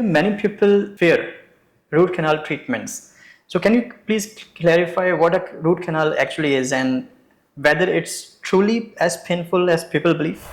Many people fear root canal treatments. So, can you please clarify what a root canal actually is and whether it's truly as painful as people believe?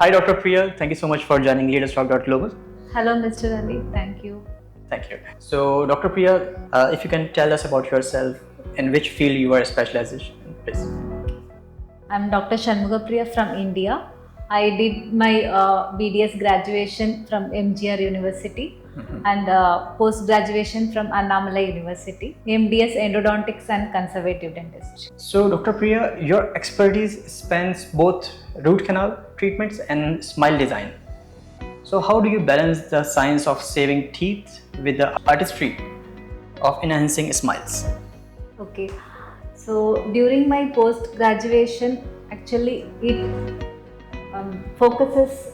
Hi, Dr. Priya. Thank you so much for joining LeadersTalk.global. Hello, Mr. Ali. Thank you. Thank you. So, Dr. Priya, if you can tell us about yourself, in which field you are specialized in, please. I'm Dr. Shanmuga Priya from India. I did my BDS graduation from MGR University and post graduation from Annamalai University, MDS Endodontics and Conservative Dentistry. So, Dr. Priya, your expertise spans both root canal treatments and smile design. So, how do you balance the science of saving teeth with the artistry of enhancing smiles? Okay, so during my post graduation, actually it focuses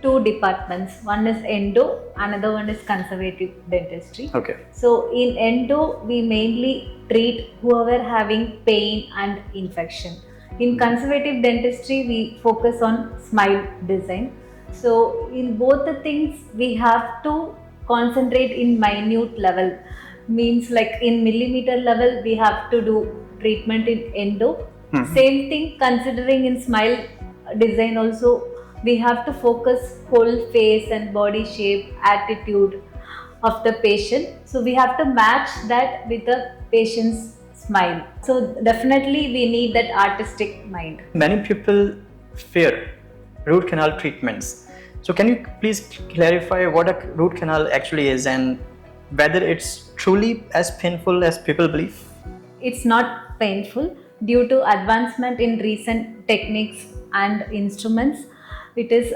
two departments. One is endo, another one is conservative dentistry. Okay. So in endo, we mainly treat whoever having pain and infection. In conservative dentistry, we focus on smile design. So in both the things, we have to concentrate in minute level. Means like in millimeter level, we have to do treatment in endo. Same thing considering in smile design also, we have to focus whole face and body shape, attitude of the patient. So we have to match that with the patient's smile. So definitely we need that artistic mind. Many people fear root canal treatments. So, can you please clarify what a root canal actually is and whether it's truly as painful as people believe? It's not painful due to advancement in recent techniques and instruments. It is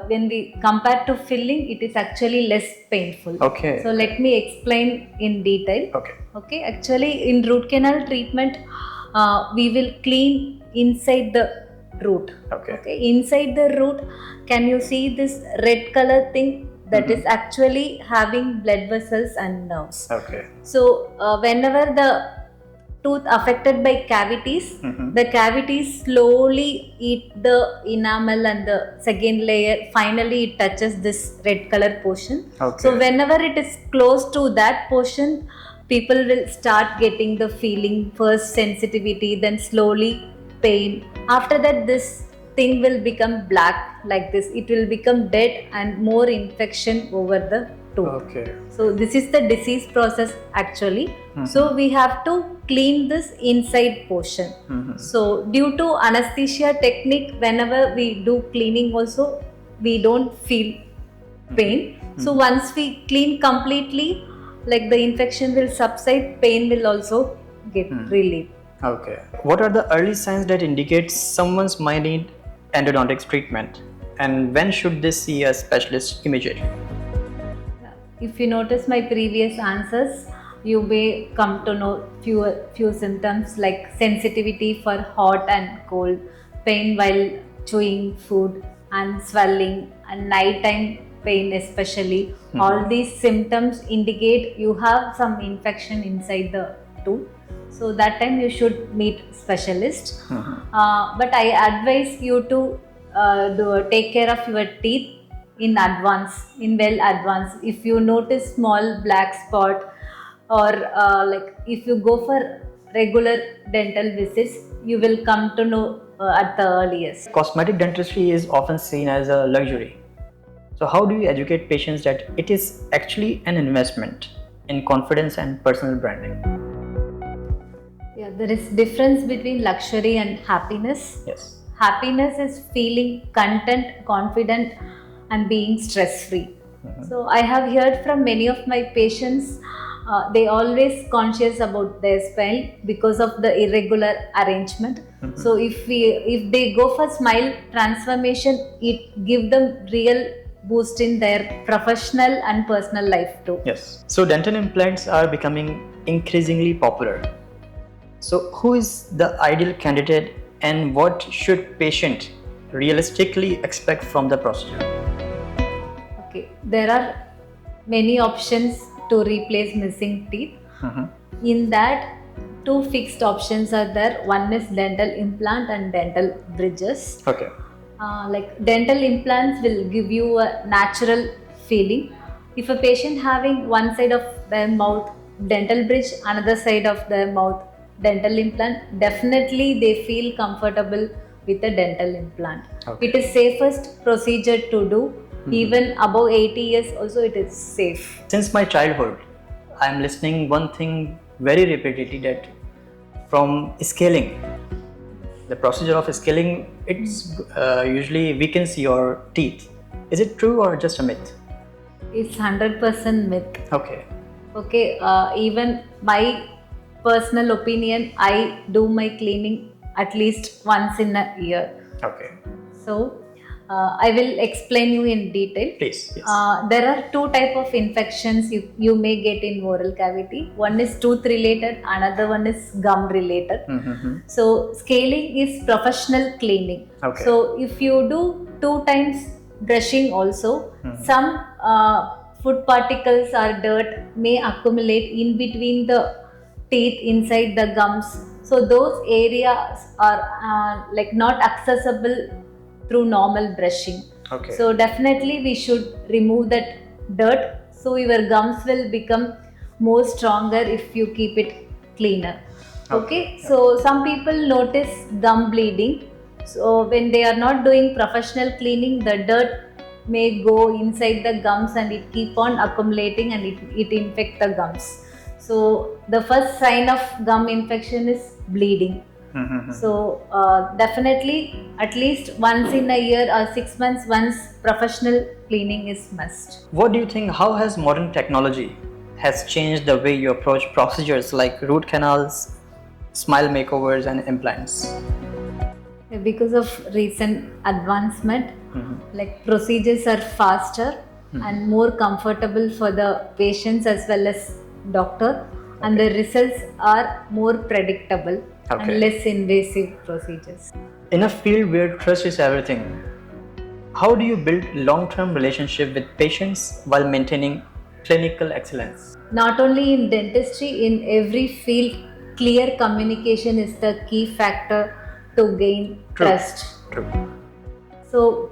when we compare to filling, it is actually less painful. Okay. So let me explain in detail. Okay. Actually in root canal treatment, we will clean inside the root. Okay. Inside the root, can you see this red color thing? That is actually having blood vessels and nerves. Okay. So whenever the tooth affected by cavities, the cavities slowly eat the enamel and the second layer. Finally, it touches this red color portion. Okay. So whenever it is close to that portion, people will start getting the feeling, first sensitivity, then slowly pain. After that, this thing will become black like this. It will become dead and more infection over the tooth. Okay. So this is the disease process actually. So we have to clean this inside portion. So due to anesthesia technique, whenever we do cleaning also, we don't feel pain. So once we clean completely, like the infection will subside, pain will also get relieved. Okay. What are the early signs that indicate someone's might need endodontics treatment, and when should they see a specialist immediately? If you notice my previous answers, you may come to know few symptoms like sensitivity for hot and cold, pain while chewing food, and swelling, and nighttime pain especially. All these symptoms indicate you have some infection inside the tooth. So that time you should meet specialist. But I advise you to take care of your teeth in advance, in well advance. If you notice small black spot or like if you go for regular dental visits, you will come to know at the earliest. Cosmetic dentistry is often seen as a luxury. So, how do you educate patients that it is actually an investment in confidence and personal branding? Yeah, there is difference between luxury and happiness. Yes. Happiness is feeling content, confident, and being stress-free. So I have heard from many of my patients, they always conscious about their smile because of the irregular arrangement. So if they go for smile transformation, it give them real boost in their professional and personal life too. Yes. So dental implants are becoming increasingly popular. So, who is the ideal candidate and what should patient realistically expect from the procedure? Okay, there are many options to replace missing teeth. In that, two fixed options are there. One is dental implant and dental bridges. Okay. Like dental implants will give you a natural feeling. If a patient having one side of their mouth dental bridge, another side of their mouth dental implant, definitely they feel comfortable with a dental implant. Okay. It is safest procedure to do. Even above 80 years also it is safe. Since my childhood, I am listening one thing very repeatedly, that from scaling, the procedure of scaling, it's usually weakens your teeth. Is it true or just a myth? It's 100% myth. Okay. Okay, even my personal opinion, I do my cleaning at least once in a year. Okay. So I will explain you in detail. Please. Yes. There are two type of infections you may get in oral cavity. One is tooth related, another one is gum related. So scaling is professional cleaning. Okay. So if you do 2 times brushing also, some food particles or dirt may accumulate in between the teeth inside the gums. So those areas are like not accessible through normal brushing. Okay. So definitely we should remove that dirt, so your gums will become more stronger if you keep it cleaner. Okay. So some people notice gum bleeding. So when they are not doing professional cleaning, the dirt may go inside the gums and it keep on accumulating and it infect the gums. So the first sign of gum infection is bleeding. So definitely at least once in a year or 6 months once professional cleaning is must. What do you think, how has modern technology has changed the way you approach procedures like root canals, smile makeovers and implants? Because of recent advancement, like procedures are faster and more comfortable for the patients as well as doctor, and the results are more predictable and less invasive procedures. In a field where trust is everything, how do you build long-term relationship with patients while maintaining clinical excellence? Not only in dentistry, in every field, clear communication is the key factor to gain trust. True. So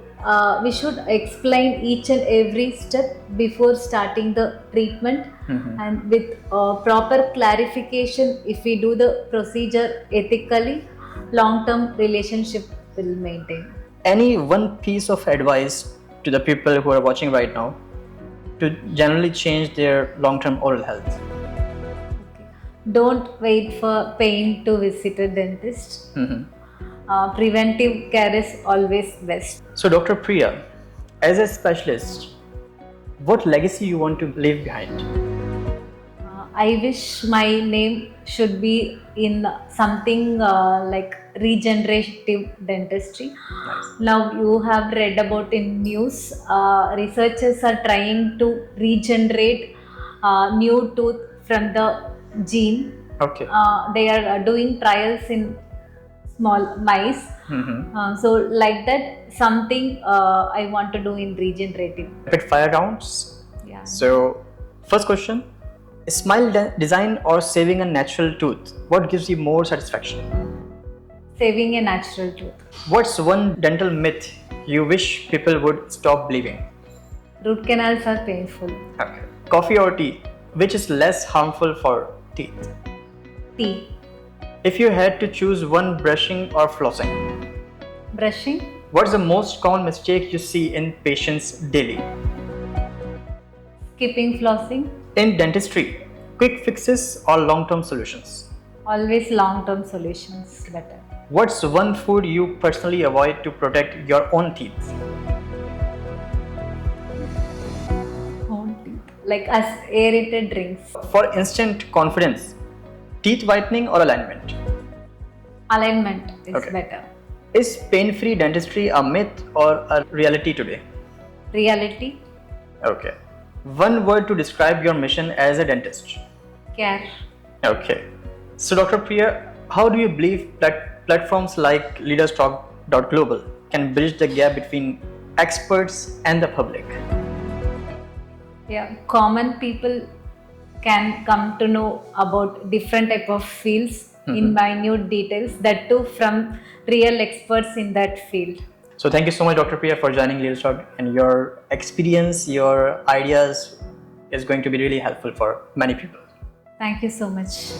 we should explain each and every step before starting the treatment, and with proper clarification, if we do the procedure ethically, long-term relationship will maintain. Any one piece of advice to the people who are watching right now to generally change their long-term oral health? Don't wait for pain to visit a dentist. Preventive care is always best. So Dr. Priya, as a specialist, what legacy you want to leave behind? I wish my name should be in something like regenerative dentistry. Nice. Now you have read about in news, researchers are trying to regenerate new tooth from the gene. Okay. They are doing trials in small mice. So like that, something I want to do in regenerative. Rapid fire rounds. Yeah. So first question, smile design or saving a natural tooth? What gives you more satisfaction? Saving a natural tooth. What's one dental myth you wish people would stop believing? Root canals are painful. Okay. Coffee or tea? Which is less harmful for teeth? Tea. If you had to choose one, brushing or flossing? Brushing. What's the most common mistake you see in patients daily? Skipping flossing. In dentistry, quick fixes or long-term solutions? Always long-term solutions better. What's one food you personally avoid to protect your own teeth? Like as aerated drinks. For instant confidence, teeth whitening or alignment? Alignment is Okay. better. Is pain-free dentistry a myth or a reality today? Reality. Okay. One word to describe your mission as a dentist? Care. Okay. So Dr. Priya, how do you believe that platforms like leaderstalk.global can bridge the gap between experts and the public? Yeah, common people can come to know about different type of fields in minute details, that too from real experts in that field. So thank you so much, Dr. Priya, for joining Leaders Talk, and your experience, your ideas is going to be really helpful for many people. Thank you so much.